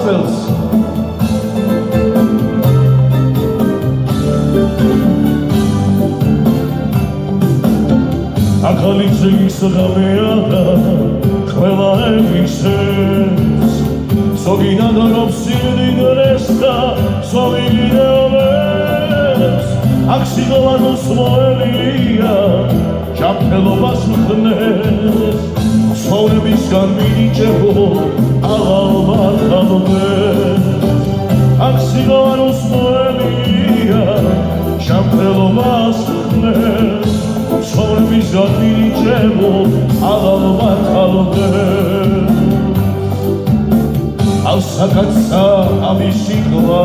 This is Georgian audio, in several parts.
წელს ახალი წლის ღამეა და ყველა ემისებს ზოგი ნადრობს სიდგეს და ზოგი ნეოლებს აქ სიღვარულს მოელია ჯანმრთელობას ხნეს ცხოვრებისგან მინიჭებო აღარ მართალდეს აქ სიღვარულს მოელია ჯანმრთელობას ხნეს ცხოვრებისგან მინიჭებო აღარ მართალდეს ალსაკაცა ამის სიტყვა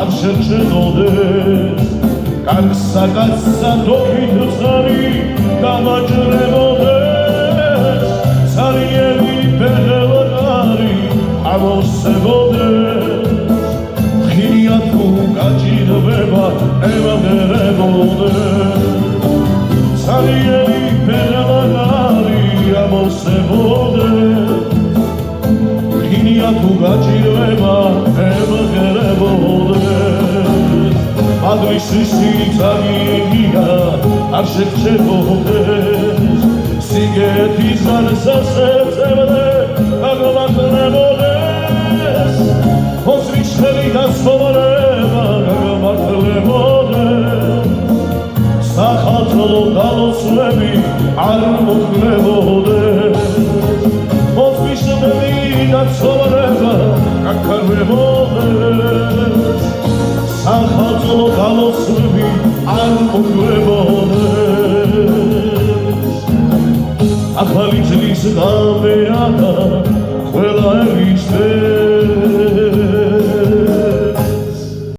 არ შეჩნოდეს კარგსაკაცა დოქით ცარი დამაჯრებოდეს ცარიელი ბედელარი ამოსებოდეს ხილია თუ გაჭირვება ემაგრებოდეს ცარიელი ბედელარი ამოსებოდეს ხილია თუ გაჭირვება ემაგრებოდეს Adrisi sitagia ar shekhodes sigeti zarsasevde agamatlebodes Osvisheli dasvoreva agamatlebodes Sakhatlo daloslebi ar motlebodes Osvisheli dasvoreva agamatlebodes Sakhatlo daloslebi ar motlebodes ახალი წლის გამეა და